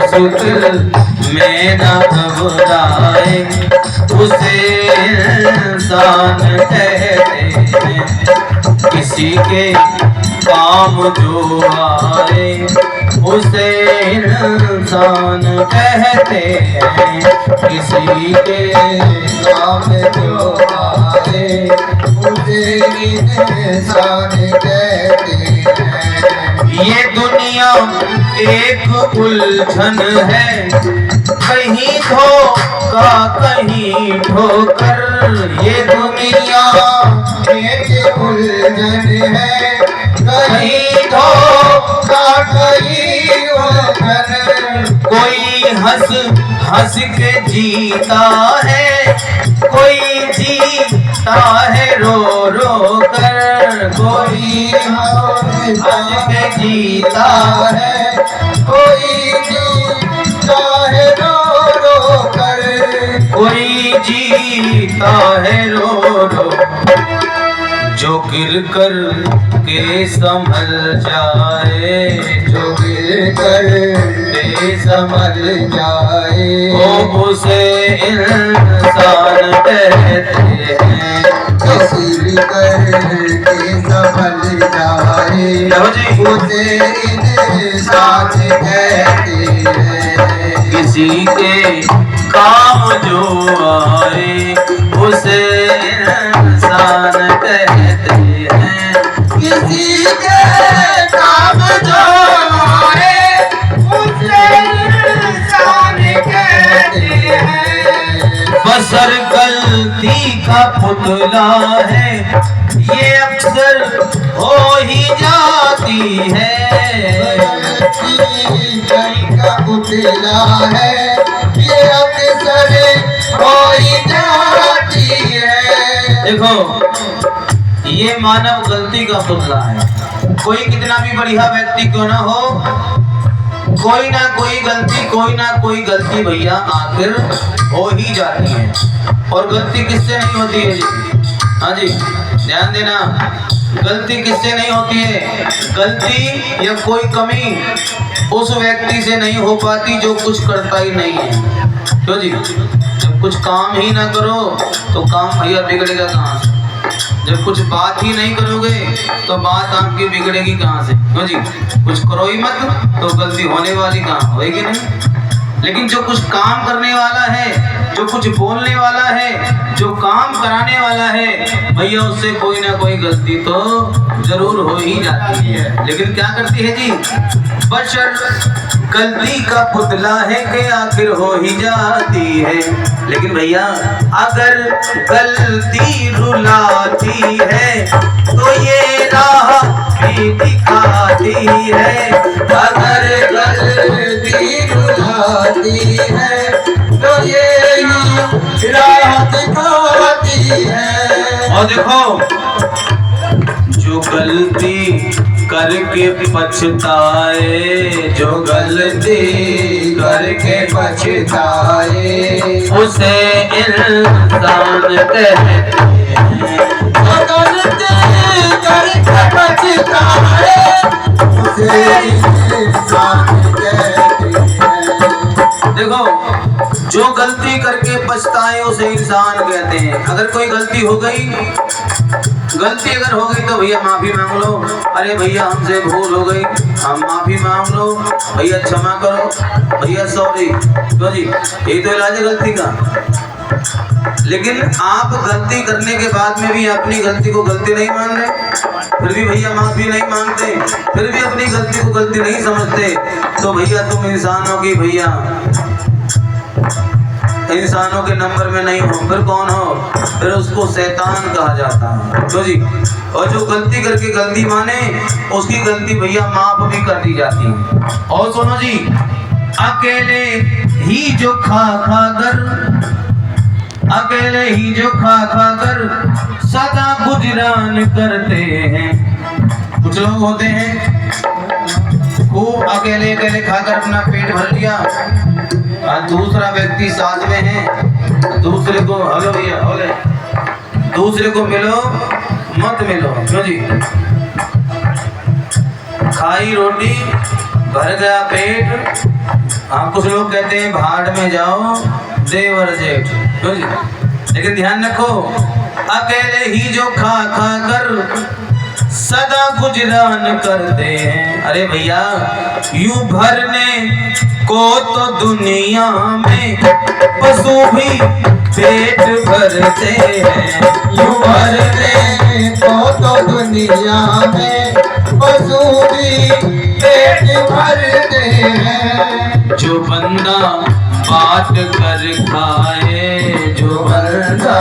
सुत में न घबराए उसे इंसान कहते हैं। किसी के काम जो आए उसे इंसान कहते हैं। किसी के काम जो आए उसे इंसान कहते हैं। ये दुनिया एक उलझन है, कहीं धोखा कहीं ठोकर। ये दुनिया एक उलझन है, कहीं धोखा कहीं उलझन। कोई हंस हंस के जीता है, कोई जीता है रो रो कर। कोई हंस के जीता है, कोई जीता है रो रो कर। कोई जीता है रो रो। जो गिर कर के संभल जाए, जो गिर कर के संभल जाए, वो उसे इंसान कहते हैं। जो गिर कर के संभल जाए, उसे इंसान कहते हैं। किसी के काम जो आए उसे इंसान कहते हैं। किसी के काम जो आए उसे इंसान कहते हैं। बसर गलती का पुतला है, ये अक्सर हो ही जाती है। का पुतला है, ये अक्सर हो ही जाती है। देखो, ये मानव गलती का पुतला है। कोई कितना भी बढ़िया व्यक्ति क्यों ना हो, कोई ना कोई गलती भैया आखिर हो ही जाती है। और गलती किससे नहीं होती है जी? हाँ जी, ध्यान देना, गलती किससे नहीं होती है? गलती या कोई कमी उस व्यक्ति से नहीं हो पाती जो कुछ करता ही नहीं है। क्यों जी? जब कुछ काम ही ना करो तो काम भैया बिगड़ेगा कहाँ से? जब कुछ बात ही नहीं करोगे तो बात आपकी बिगड़ेगी कहाँ से? क्यों जी? कुछ करो ही मत तो गलती होने वाली कहाँ होगी? नहीं। लेकिन जो कुछ काम करने वाला है, जो कुछ बोलने वाला है, जो काम कराने वाला है, भैया उससे कोई ना कोई गलती तो जरूर हो ही जाती है। लेकिन क्या करती है जी? बशर गलती का पुतला है कि आखिर हो ही जाती है। लेकिन भैया अगर गलती रुलाती है तो ये राह भी दिखाती है। अगर गलती रुलाती है तो ये राह दिखाती है। और देखो, जो गलती करके पछताए, जो गलती करके पछताए, उसे इंसान कहते हैं। गलती करके पछताए, उसे इंसान कहते हैं। देखो, जो गलती करके पछताए उसे इंसान कहते हैं। अगर कोई गलती हो गई तो भैया माफी मांग लो। अरे भैया हमसे भूल हो गई, हम माफी मांग लो, भैया क्षमा करो, भैया सॉरी। तो जी यही तो इलाज है गलती का। लेकिन आप गलती करने के बाद में भी अपनी गलती को गलती नहीं मान रहे, फिर भी भैया माफी नहीं मांगते, फिर भी अपनी गलती को गलती नहीं समझते, तो भैया तुम इंसानों की भैया इंसानों के नंबर में नहीं हो, फिर कौन हो? फिर उसको शैतान कहा जाता है। तो जी, और जो गलती करके गलती माने उसकी गलती भैया माफ भी कर दी जाती है। और सुनो जी, अकेले ही जो खा खा कर सदा गुजरान करते हैं। कुछ लोग होते हैं खूब अकेले खाकर अपना पेट भर लिया, और दूसरा व्यक्ति साथ में है, दूसरे को हेलो भैया बोले, दूसरे को मिलो मत मिलो। क्यों जी? खाई रोटी, भर गया पेट, हाँ, कुछ लोग कहते हैं भाड़ में जाओ देवर जेठ, लेकिन ध्यान रखो अकेले ही जो खा खा कर सदा गुजरान करते हैं। अरे भैया यूं भरने को तो दुनिया में पशु भी पेट भरते हैं, यूं भरने को तो दुनिया में पशु भी पेट भरते हैं। जो बंदा बात कर खाए, जो बंदा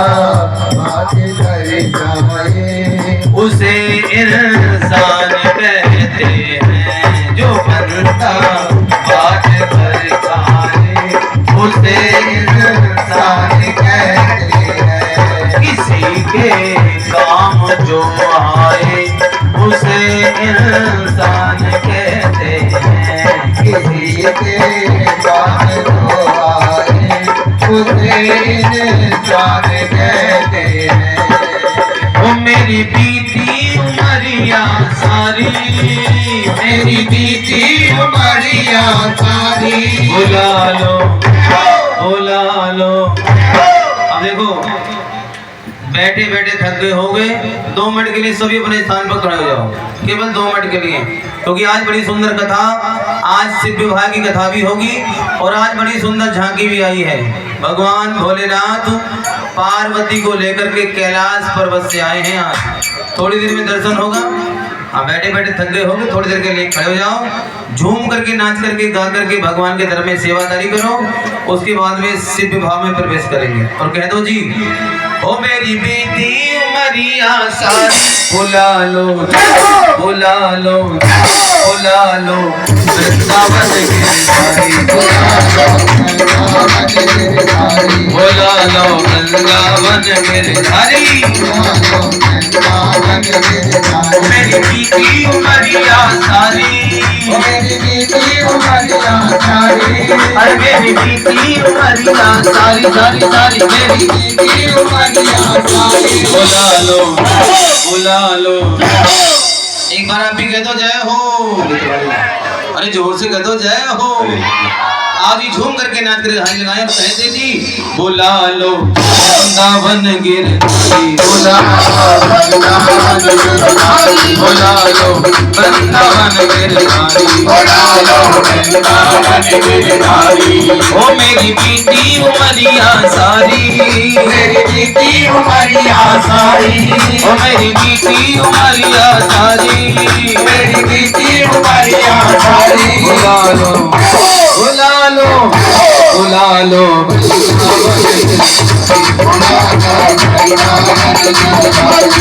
बात कर खाए, उसे इंसान कहते हैं। जो बंदा बात कर खाए उसे इंसान कहते हैं। किसी के काम जो आए उसे इंसान कहते हैं। किसी के काम जो आए उसे इंसान कहते हैं। वो मेरी बीती उमरिया सारी, मेरी बीती उमरिया सारी, बुला लो बुला लो। अब देखो बैठे बैठे थक गए हो गए, 2 मिनट के लिए सभी अपने स्थान पर खड़े हो जाओ, केवल 2 मिनट के लिए, क्योंकि आज बड़ी सुंदर कथा, आज शिव विवाह की कथा भी होगी और आज बड़ी सुंदर झांकी भी आई है। भगवान भोलेनाथ पार्वती को लेकर के कैलाश पर्वत से आए हैं। आज थोड़ी देर में दर्शन होगा। हाँ, बैठे बैठे थक गए होंगे, थोड़ी देर के लिए खड़े हो जाओ, झूम करके नाच करके गा करके भगवान के दर में सेवादारी करो, उसके बाद में शिव विवाह में प्रवेश करेंगे। और कह दो जी, ओ मेरी बेटी उमरिया सारी, बुला लो बुला लो बुला लो वृंदावन गिरधारी, बुला लो वृंदावन गिरधारी। मेरी बेटी उमरिया सारी, मेरी बीती उमरिया सारी, अरे मेरी बेटी उमरिया सारी सारी सारी, मेरी बीती उमरिया सारी, बुला लो बुला लो। एक बार आप भी कह दो जय हो, अरे जोर से कह दो जय हो। आप ही झूम करके नाच कर हाथ लगाए और कहते जी, बुला लो वृंदावन गिरधारी, बुला बुला लो वृंदावन गिरधारी, ओ मेरी बेटी उमरिया सारी, मेरी बीती उमरिया सारी, ओ मेरी बेटी उमरिया सारी, मेरी बीती उमरिया सारी, बुला लो बुला लो बुला लो।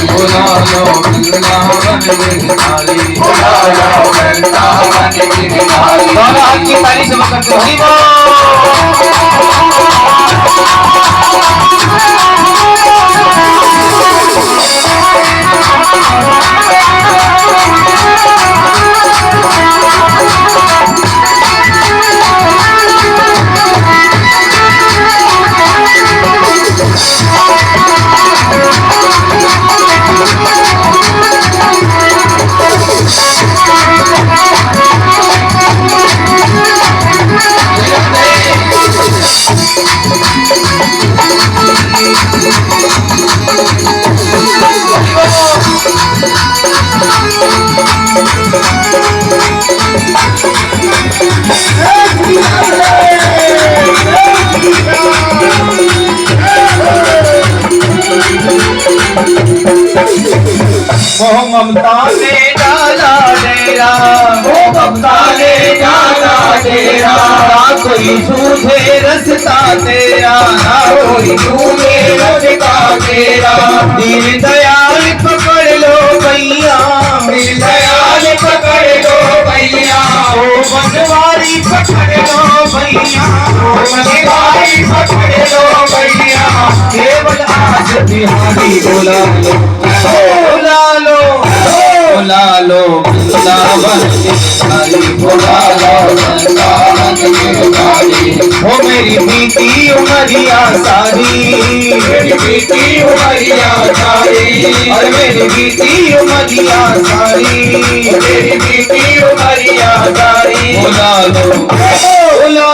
बुला लो वृंदावन गिरधारी, दोनों हाथ की ताली से मकर के हरि मोह ममता ने डाला डेरा, मोह ममता ने डाला डेरा, ना कोई सूझे रस्ता तेरा, ना कोई तूने रचता तेरा, दीन दयाल पकड़ लो भैया, दीन दयाल पकड़ लो भैया, ओ बनवारी पकड़ लो भैया, ओ बनवारी पकड़ लो भैया, केवल आज बिहारी बुला लो बुला लो बुला लो वृंदावन गिरधारी, बुला लो वृंदावन गिरधारी, ओ मेरी बेटी उमरिया सारी, मेरी बेटी उमरिया सारी, और मेरी बेटी उमरिया सारी, मेरी बेटी उमरिया सारी, बुला लो बुला